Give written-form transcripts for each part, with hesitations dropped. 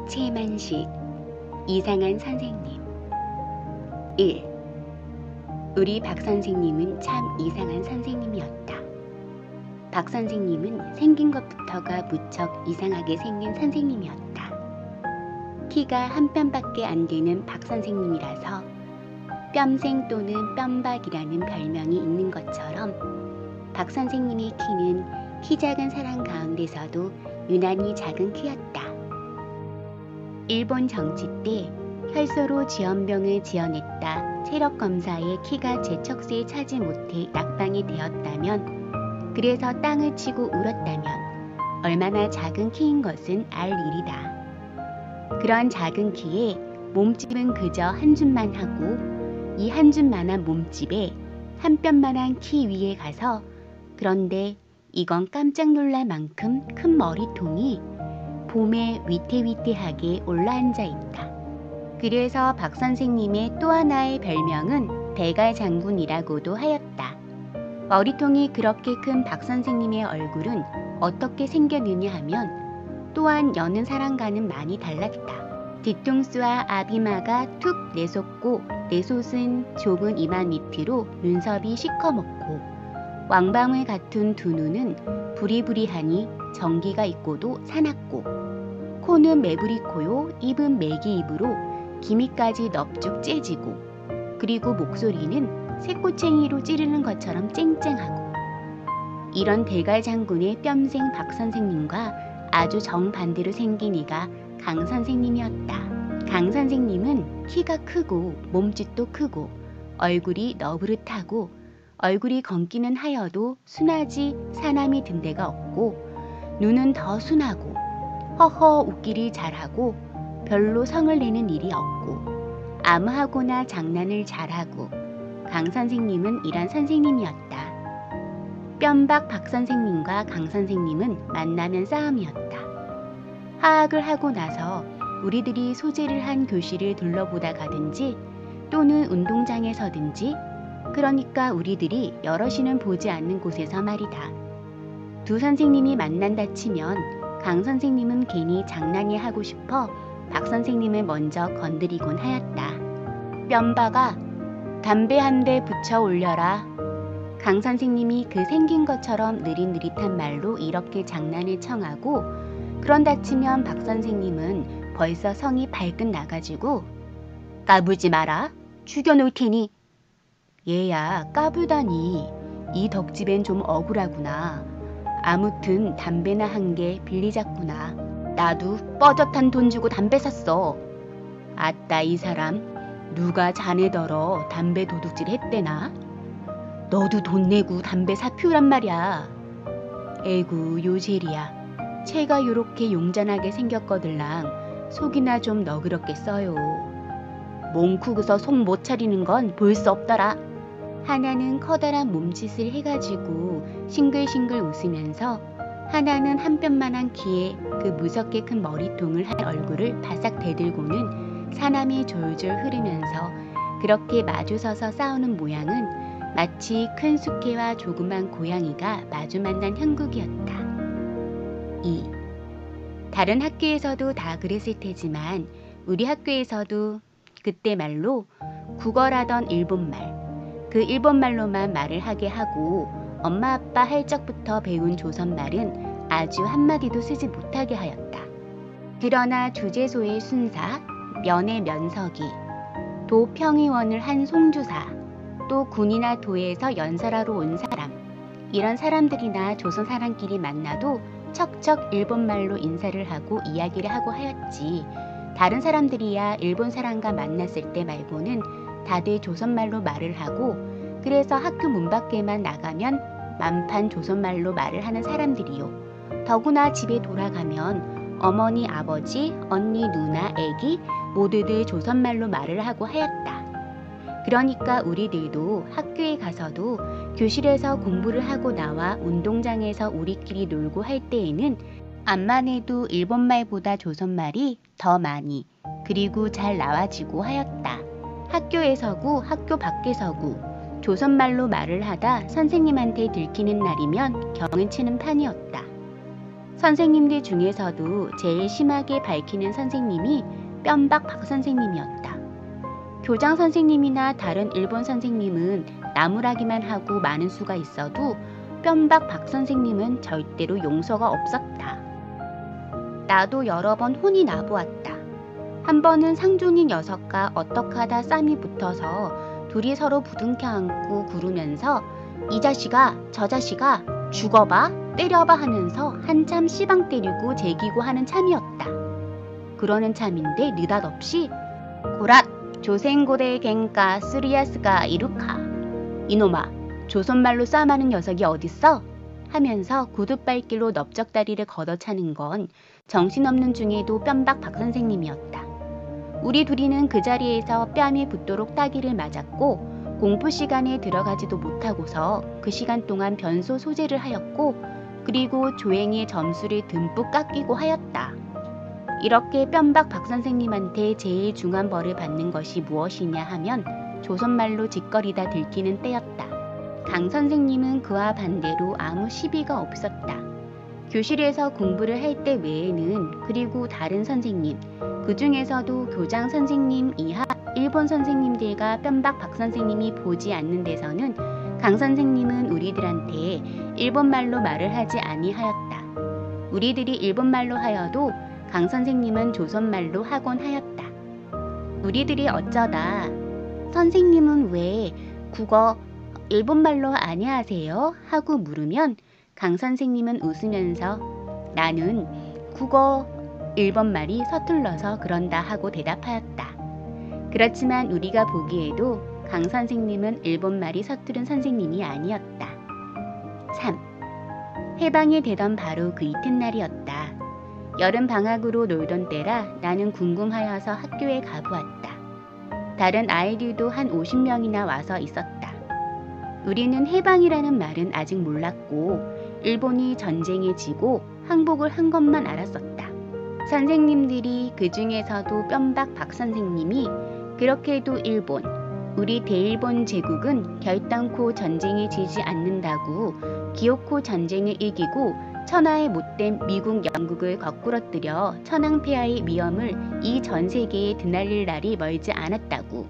최만식 이상한 선생님. 1. 우리 박 선생님은 참 이상한 선생님이었다. 박 선생님은 생긴 것부터가 무척 이상하게 생긴 선생님이었다. 키가 한 뼘밖에 안 되는 박 선생님이라서 뼘생 또는 뼘박이라는 별명이 있는 것처럼 박 선생님의 키는 키 작은 사람 가운데서도 유난히 작은 키였다. 일본 정치 때 혈소로 쥐연병을 지어냈다 체력 검사에 키가 제 척수에 차지 못해 낙방이 되었다면, 그래서 땅을 치고 울었다면 얼마나 작은 키인 것은 알 일이다. 그런 작은 키에 몸집은 그저 한 줌만 하고, 이 한 줌만한 몸집에 한 뼘만한 키 위에 가서, 그런데 이건 깜짝 놀랄 만큼 큰 머리통이 봄에 위태위태하게 올라앉아 있다. 그래서 박 선생님의 또 하나의 별명은 대갈장군이라고도 하였다. 머리통이 그렇게 큰 박 선생님의 얼굴은 어떻게 생겼느냐 하면 또한 여는 사람과는 많이 달랐다. 뒤통수와 앞이마가 툭 내솟고 내솟은 좁은 이마 밑으로 눈썹이 시커멓고, 왕방울 같은 두 눈은 부리부리하니 전기가 있고도 사납고, 코는 매부리 코요, 입은 매기 입으로 기미까지 넙죽 째지고, 그리고 목소리는 새꼬챙이로 찌르는 것처럼 쨍쨍하고. 이런 대갈장군의 뼘생 박 선생님과 아주 정반대로 생긴 이가 강 선생님이었다. 강 선생님은 키가 크고 몸집도 크고 얼굴이 너부릇하고, 얼굴이 검기는 하여도 순하지 사남이 든 데가 없고, 눈은 더 순하고 허허 웃기를 잘하고 별로 성을 내는 일이 없고, 아무하고나 장난을 잘하고. 강 선생님은 이런 선생님이었다. 뼘박 박 선생님과 강 선생님은 만나면 싸움이었다. 하악을 하고 나서 우리들이 소재를 한 교실을 둘러보다 가든지 또는 운동장에서든지, 그러니까 우리들이 여럿이는 보지 않는 곳에서 말이다. 두 선생님이 만난다 치면 강 선생님은 괜히 장난이 하고 싶어 박 선생님을 먼저 건드리곤 하였다. 뼘박아, 담배 한 대 붙여 올려라. 강 선생님이 그 생긴 것처럼 느릿느릿한 말로 이렇게 장난을 청하고, 그런다 치면 박 선생님은 벌써 성이 발끈 나가지고 까불지 마라, 죽여놓을 테니. 얘야, 까불다니. 이 덕집엔 좀 억울하구나. 아무튼 담배나 한 개 빌리자꾸나. 나도 뻐젓한 돈 주고 담배 샀어. 아따, 이 사람 누가 자네더러 담배 도둑질 했대나? 너도 돈 내고 담배 사 피우란 말이야. 에구, 요젤이야. 채가 요렇게 용잔하게 생겼거들랑 속이나 좀 너그럽겠어요. 몽쿠그서 속 못 차리는 건 볼 수 없더라. 하나는 커다란 몸짓을 해가지고 싱글싱글 웃으면서, 하나는 한 뼘만한 키에 그 무섭게 큰 머리통을 한 얼굴을 바싹 대들고는 사남이 졸졸 흐르면서 그렇게 마주서서 싸우는 모양은 마치 큰 숙회와 조그만 고양이가 마주 만난 형국이었다. 2. 다른 학교에서도 다 그랬을 테지만 우리 학교에서도 그때 말로 국어라던 일본말, 그 일본말로만 말을 하게 하고, 엄마 아빠 할 적부터 배운 조선말은 아주 한마디도 쓰지 못하게 하였다. 그러나 주재소의 순사, 면의 면석이, 도 평의원을 한 송주사, 또 군이나 도에서 연설하러 온 사람, 이런 사람들이나 조선 사람끼리 만나도 척척 일본말로 인사를 하고 이야기를 하고 하였지, 다른 사람들이야 일본 사람과 만났을 때 말고는 다들 조선말로 말을 하고, 그래서 학교 문 밖에만 나가면 만판 조선말로 말을 하는 사람들이요. 더구나 집에 돌아가면 어머니, 아버지, 언니, 누나, 애기 모두들 조선말로 말을 하고 하였다. 그러니까 우리들도 학교에 가서도 교실에서 공부를 하고 나와 운동장에서 우리끼리 놀고 할 때에는 암만 해도 일본말보다 조선말이 더 많이, 그리고 잘 나와지고 하였다. 학교에서고 학교 밖에서고 조선말로 말을 하다 선생님한테 들키는 날이면 경을 치는 판이었다. 선생님들 중에서도 제일 심하게 밝히는 선생님이 뼘박 박 선생님이었다. 교장 선생님이나 다른 일본 선생님은 나무라기만 하고 많은 수가 있어도 뼘박 박 선생님은 절대로 용서가 없었다. 나도 여러 번 혼이 나보았다. 한 번은 상중인 녀석과 어떡하다 쌈이 붙어서 둘이 서로 부둥켜 안고 구르면서 이 자식아 저 자식아 죽어봐 때려봐 하면서 한참 씨방 때리고 제기고 하는 참이었다. 그러는 참인데 느닷없이 고랏 조생고대 갱가 쓰리야스가 이루카 이놈아 조선말로 싸움하는 녀석이 어딨어? 하면서 구둣발길로 넓적다리를 걷어차는 건 정신없는 중에도 뼘박 박 선생님이었다. 우리 둘이는 그 자리에서 뺨이 붙도록 따기를 맞았고 공부 시간에 들어가지도 못하고서 그 시간 동안 변소 소재를 하였고 그리고 조행의 점수를 듬뿍 깎이고 하였다. 이렇게 뼘박 박 선생님한테 제일 중한 벌을 받는 것이 무엇이냐 하면 조선말로 짓거리다 들키는 때였다. 강 선생님은 그와 반대로 아무 시비가 없었다. 교실에서 공부를 할 때 외에는 그리고 다른 선생님, 그 중에서도 교장 선생님 이하 일본 선생님들과 뼘박 박 선생님이 보지 않는 데서는 강 선생님은 우리들한테 일본말로 말을 하지 아니하였다. 우리들이 일본말로 하여도 강 선생님은 조선말로 하곤 하였다. 우리들이 어쩌다 선생님은 왜 국어 일본말로 아니하세요? 하고 물으면 강 선생님은 웃으면서 나는 국어 일본말이 서툴러서 그런다 하고 대답하였다. 그렇지만 우리가 보기에도 강 선생님은 일본말이 서투른 선생님이 아니었다. 3. 해방이 되던 바로 그 이튿날이었다. 여름 방학으로 놀던 때라 나는 궁금하여서 학교에 가보았다. 다른 아이들도 한 50명이나 와서 있었다. 우리는 해방이라는 말은 아직 몰랐고 일본이 전쟁에 지고 항복을 한 것만 알았었다. 선생님들이 그 중에서도 뼘박 박 선생님이 그렇게도 일본, 우리 대일본 제국은 결단코 전쟁에 지지 않는다고 기어코 전쟁을 이기고 천하의 못된 미국 영국을 거꾸러뜨려 천황폐하의 위엄을 이 전 세계에 드날릴 날이 멀지 않았다고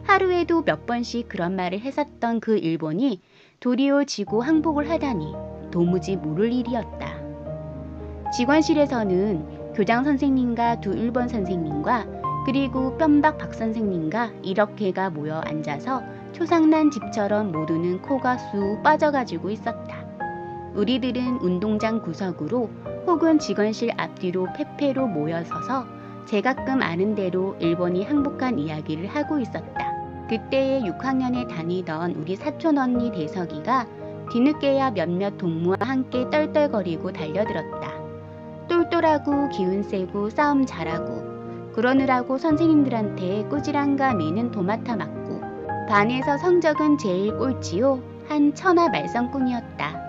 하루에도 몇 번씩 그런 말을 했었던 그 일본이 도리어 지고 항복을 하다니 도무지 모를 일이었다. 직원실에서는 교장 선생님과 두 일본 선생님과 그리고 뼘박 박 선생님과 이렇게가 모여 앉아서 초상난 집처럼 모두는 코가 쑥 빠져가지고 있었다. 우리들은 운동장 구석으로 혹은 직원실 앞뒤로 페페로 모여서서 제가끔 아는 대로 일본이 항복한 이야기를 하고 있었다. 그때에 6학년에 다니던 우리 사촌 언니 대석이가 뒤늦게야 몇몇 동무와 함께 떨떨거리고 달려들었다. 똘똘하고 기운 세고 싸움 잘하고 그러느라고 선생님들한테 꾸지람과 매는 도맡아 맞고 반에서 성적은 제일 꼴찌요 한 천하 말썽꾼이었다.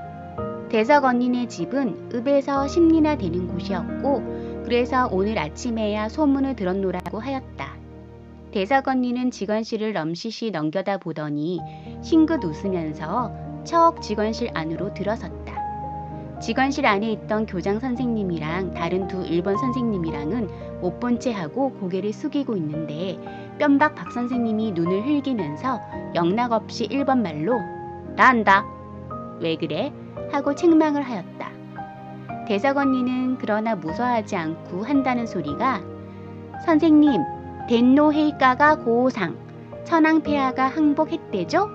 대석 언니네 집은 읍에서 10리나 되는 곳이었고 그래서 오늘 아침에야 소문을 들었노라고 하였다. 대석 언니는 직원실을 럼시시 넘겨다 보더니 싱긋 웃으면서 척 직원실 안으로 들어섰다. 직원실 안에 있던 교장 선생님이랑 다른 두 일본 선생님이랑은 못 본 채 하고 고개를 숙이고 있는데 뼘박 박 선생님이 눈을 흘기면서 영락없이 일본말로 나 안다. 왜 그래? 하고 책망을 하였다. 대석 언니는 그러나 무서워하지 않고 한다는 소리가 선생님 덴노 헤이카가 고상 천황폐하가 항복했대죠?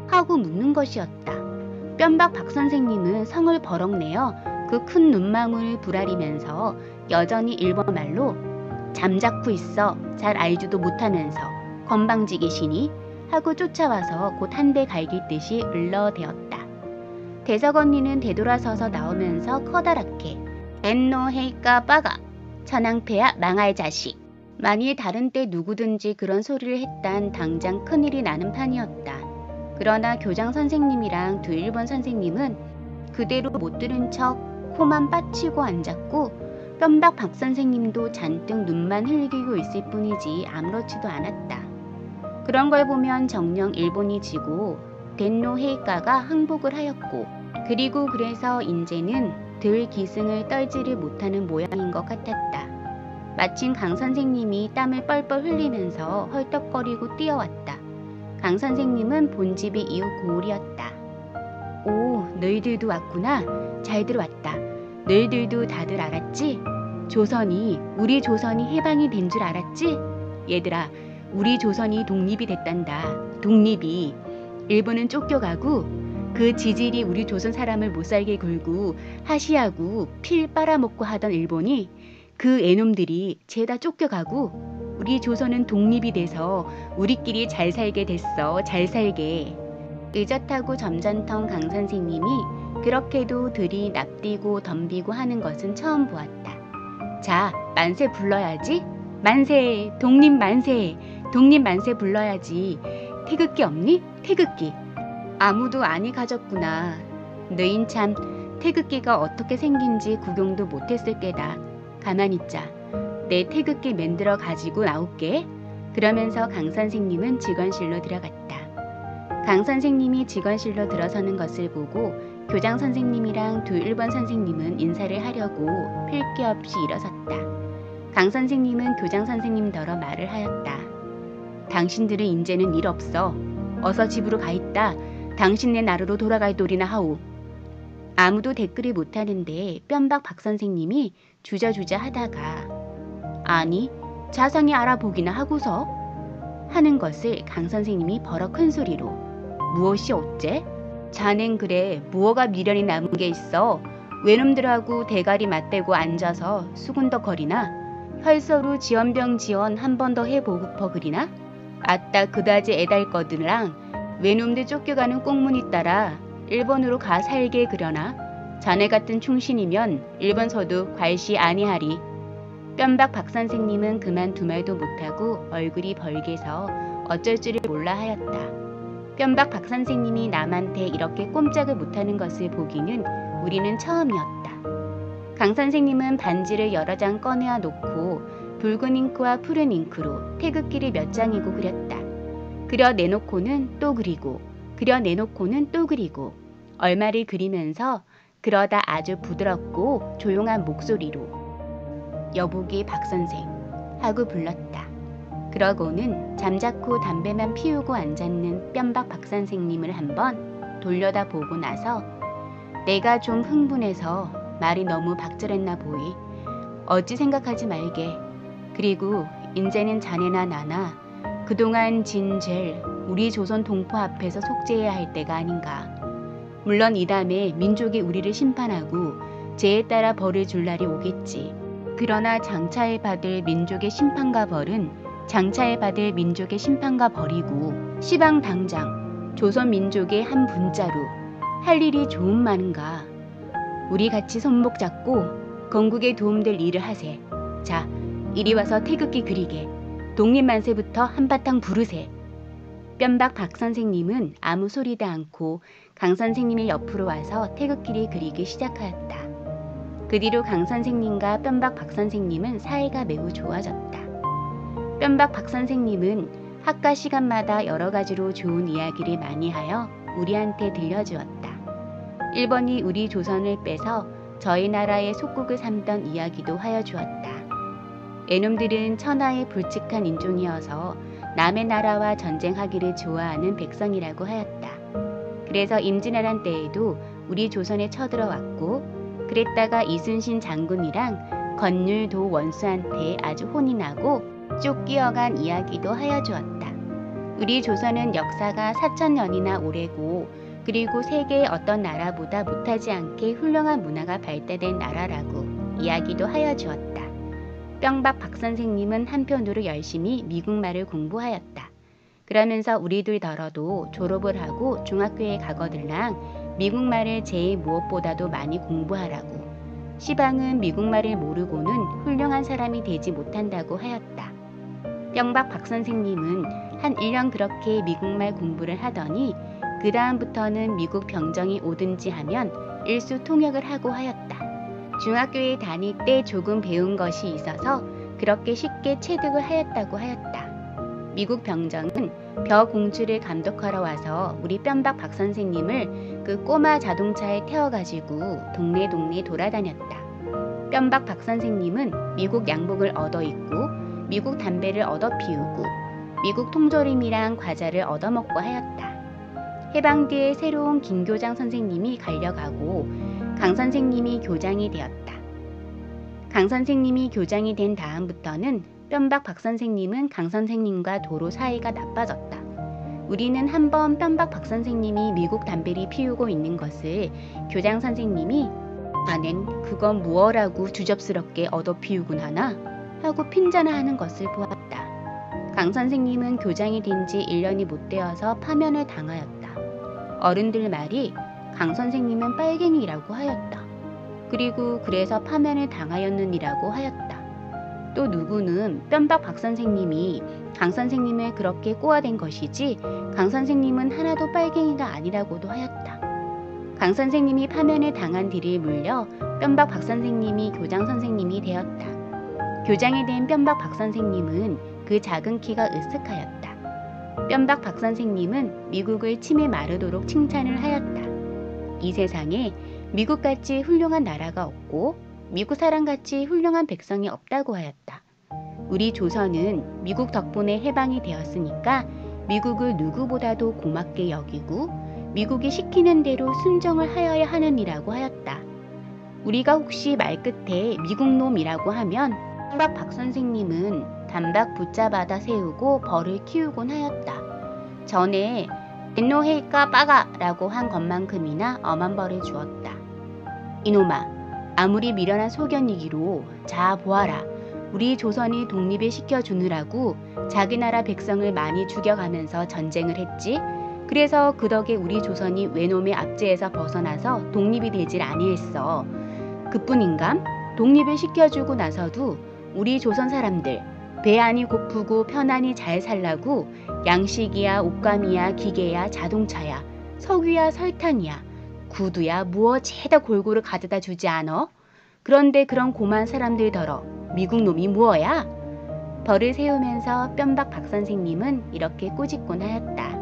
하고 묻는 것이었다. 뼘박 박 선생님은 성을 버럭내어 그 큰 눈망울을 부라리면서 여전히 일본말로 잠자코 있어 잘 알지도 못하면서 건방지게시니 하고 쫓아와서 곧 한 대 갈길 듯이 을러대었다. 대석 언니는 되돌아서서 나오면서 커다랗게 엔노 헤이까 빠가 천황폐하 망할 자식. 만일 다른 때 누구든지 그런 소리를 했단 당장 큰일이 나는 판이었다. 그러나 교장 선생님이랑 두 일본 선생님은 그대로 못 들은 척 코만 빠치고 앉았고 뼘박 박 선생님도 잔뜩 눈만 흘기고 있을 뿐이지 아무렇지도 않았다. 그런 걸 보면 정녕 일본이 지고 덴노 헤이카가 항복을 하였고 그리고 그래서 인제는 들 기승을 떨지를 못하는 모양인 것 같았다. 마침 강 선생님이 땀을 뻘뻘 흘리면서 헐떡거리고 뛰어왔다. 강 선생님은 본집이 이웃 고을이었다. 오, 너희들도 왔구나. 잘 들어왔다. 너희들도 다들 알았지? 우리 조선이 해방이 된 줄 알았지? 얘들아, 우리 조선이 독립이 됐단다. 독립이. 일본은 쫓겨가고 그 지질이 우리 조선 사람을 못살게 굴고 하시하고 필 빨아먹고 하던 일본이 그 애놈들이 죄다 쫓겨가고 우리 조선은 독립이 돼서 우리끼리 잘 살게 됐어. 잘 살게. 의젓하고 점잖던 강 선생님이 그렇게도 들이 납뛰고 덤비고 하는 것은 처음 보았다. 자, 만세 불러야지. 만세, 독립 만세, 독립 만세 불러야지. 태극기 없니? 태극기. 아무도 안이 가졌구나. 너흰 참 태극기가 어떻게 생긴지 구경도 못했을 게다. 가만히 있자. 내 태극기 만들어 가지고 나올게. 그러면서 강 선생님은 직원실로 들어갔다. 강 선생님이 직원실로 들어서는 것을 보고 교장 선생님이랑 두 일본 선생님은 인사를 하려고 필 게 없이 일어섰다. 강 선생님은 교장 선생님더러 말을 하였다. 당신들은 인제는 일 없어. 어서 집으로 가 있다. 당신네 나라로 돌아갈 도리나 하오. 아무도 댓글을 못하는데 뼘박 박 선생님이 주저주저 하다가 아니 자상히 알아보기나 하고서 하는 것을 강 선생님이 버럭 큰 소리로 무엇이 어째? 자넨 그래 무어가 미련이 남은 게 있어. 외놈들하고 대가리 맞대고 앉아서 수군덕거리나? 혈서로 지원병 지원 한 번 더 해보고퍼 그리나? 아따 그다지 애달거드랑 외놈들 쫓겨가는 꽁무니 따라 일본으로 가 살게 그려나? 자네 같은 충신이면 일본서도 괄시 아니하리. 뼘박 박 선생님은 그만 두 말도 못하고 얼굴이 벌게서 어쩔 줄을 몰라 하였다. 뼘박 박 선생님이 남한테 이렇게 꼼짝을 못하는 것을 보기는 우리는 처음이었다. 강 선생님은 반지를 여러 장 꺼내어 놓고 붉은 잉크와 푸른 잉크로 태극기를 몇 장이고 그렸다. 그려 내놓고는 또 그리고 그려 내놓고는 또 그리고 얼마를 그리면서 그러다 아주 부드럽고 조용한 목소리로 여보기 박선생 하고 불렀다. 그러고는 잠자코 담배만 피우고 앉았는 뼘박 박선생님을 한번 돌려다 보고 나서 내가 좀 흥분해서 말이 너무 박절했나 보이. 어찌 생각하지 말게. 그리고 인제는 자네나 나나 그동안 진 죄를 우리 조선 동포 앞에서 속죄해야 할 때가 아닌가. 물론 이 다음에 민족이 우리를 심판하고 죄에 따라 벌을 줄 날이 오겠지. 그러나 장차에 받을 민족의 심판과 벌은 장차에 받을 민족의 심판과 벌이고 시방 당장 조선 민족의 한 분자로 할 일이 좋은 많은가. 우리 같이 손목 잡고 건국에 도움될 일을 하세. 자, 이리 와서 태극기 그리게. 독립만세부터 한바탕 부르세. 뼘박 박 선생님은 아무 소리도 않고 강 선생님의 옆으로 와서 태극기를 그리기 시작하였다. 그 뒤로 강 선생님과 뼘박 박 선생님은 사이가 매우 좋아졌다. 뼘박 박 선생님은 학과 시간마다 여러 가지로 좋은 이야기를 많이 하여 우리한테 들려주었다. 일본이 우리 조선을 빼서 저희 나라의 속국을 삼던 이야기도 하여 주었다. 애놈들은 천하의 불측한 인종이어서 남의 나라와 전쟁하기를 좋아하는 백성이라고 하였다. 그래서 임진왜란 때에도 우리 조선에 쳐들어왔고 그랬다가 이순신 장군이랑 건율도 원수한테 아주 혼이 나고 쫓기어간 이야기도 하여 주었다. 우리 조선은 역사가 4000년이나 오래고 그리고 세계의 어떤 나라보다 못하지 않게 훌륭한 문화가 발달된 나라라고 이야기도 하여 주었다. 뼘박 박 선생님은 한편으로 열심히 미국말을 공부하였다. 그러면서 우리들더러도 졸업을 하고 중학교에 가거들랑 미국말을 제일 무엇보다도 많이 공부하라고. 시방은 미국말을 모르고는 훌륭한 사람이 되지 못한다고 하였다. 뼘박 박 선생님은 한 1년 그렇게 미국말 공부를 하더니 그 다음부터는 미국 병정이 오든지 하면 일수통역을 하고 하였다. 중학교에 다닐 때 조금 배운 것이 있어서 그렇게 쉽게 체득을 하였다고 하였다. 미국 병정은 벼 공주를 감독하러 와서 우리 뼘박 박 선생님을 그 꼬마 자동차에 태워가지고 동네 돌아다녔다. 뼘박 박 선생님은 미국 양복을 얻어 입고 미국 담배를 얻어 피우고 미국 통조림이랑 과자를 얻어 먹고 하였다. 해방 뒤에 새로운 김 교장 선생님이 갈려가고 강 선생님이 교장이 되었다. 강 선생님이 교장이 된 다음부터는 뼘박 박 선생님은 강 선생님과 도로 사이가 나빠졌다. 우리는 한번 뼘박 박 선생님이 미국 담배를 피우고 있는 것을 교장 선생님이 아넨 그건 무어라고 주접스럽게 얻어 피우곤 하나? 하고 핀잔하는 것을 보았다. 강 선생님은 교장이 된 지 1년이 못 되어서 파면을 당하였다. 어른들 말이 강 선생님은 빨갱이라고 하였다. 그리고 그래서 파면을 당하였느니라고 하였다. 또 누구는 뼘박 박 선생님이 강 선생님을 그렇게 꼬아댄 것이지 강 선생님은 하나도 빨갱이가 아니라고도 하였다. 강 선생님이 파면을 당한 뒤를 물려 뼘박 박 선생님이 교장 선생님이 되었다. 교장이 된 뼘박 박 선생님은 그 작은 키가 으쓱하였다. 뼘박 박 선생님은 미국을 침이 마르도록 칭찬을 하였다. 이 세상에 미국같이 훌륭한 나라가 없고 미국 사람같이 훌륭한 백성이 없다고 하였다. 우리 조선은 미국 덕분에 해방이 되었으니까 미국을 누구보다도 고맙게 여기고 미국이 시키는 대로 순종을 하여야 하느니라고 하였다. 우리가 혹시 말끝에 미국놈이라고 하면 뼘박 박 선생님은 단박 붙잡아다 세우고 벌을 키우곤 하였다. 전에 덴노헤이까 빠가라고 한 것만큼이나 엄한 벌을 주었다. 이놈아, 아무리 미련한 소견이기로 자 보아라. 우리 조선이 독립을 시켜주느라고 자기 나라 백성을 많이 죽여가면서 전쟁을 했지. 그래서 그 덕에 우리 조선이 외놈의 압제에서 벗어나서 독립이 되질 아니했어. 그뿐인감? 독립을 시켜주고 나서도 우리 조선 사람들 배 안이 고프고 편안히 잘 살라고 양식이야 옷감이야 기계야 자동차야 석유야 설탕이야 구두야 무어 죄다 골고루 가져다 주지 않어? 그런데 그런 고만 사람들더러 미국 놈이 무어야? 벌을 세우면서 뼘박 박 선생님은 이렇게 꾸짖곤 하였다.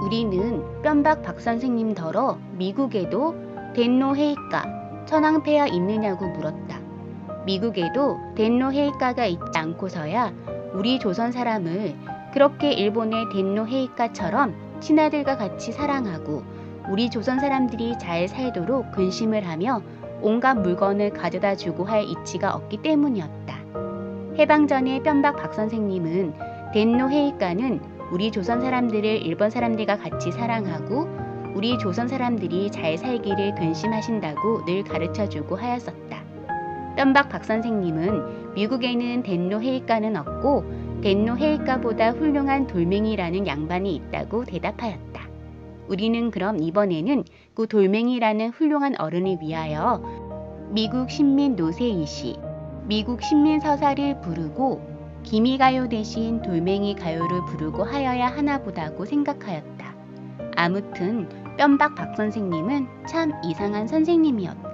우리는 뼘박 박 선생님더러 미국에도 덴노헤이까 천황폐하 있느냐고 물었다. 미국에도 덴노헤이카가 있지 않고서야 우리 조선 사람을 그렇게 일본의 덴노헤이카처럼 신하들과 같이 사랑하고 우리 조선 사람들이 잘 살도록 근심을 하며 온갖 물건을 가져다 주고 할 이치가 없기 때문이었다. 해방 전에 뼘박 박 선생님은 덴노헤이카는 우리 조선 사람들을 일본 사람들과 같이 사랑하고 우리 조선 사람들이 잘 살기를 근심하신다고 늘 가르쳐주고 하였었다. 뼘박 박 선생님은 미국에는 덴노헤이카는 없고 덴노헤이카보다 훌륭한 돌멩이라는 양반이 있다고 대답하였다. 우리는 그럼 이번에는 그 돌멩이라는 훌륭한 어른을 위하여 미국 신민 노세이시, 미국 신민 서사를 부르고 기미가요 대신 돌멩이 가요를 부르고 하여야 하나 보다고 생각하였다. 아무튼 뼘박 박 선생님은 참 이상한 선생님이었다.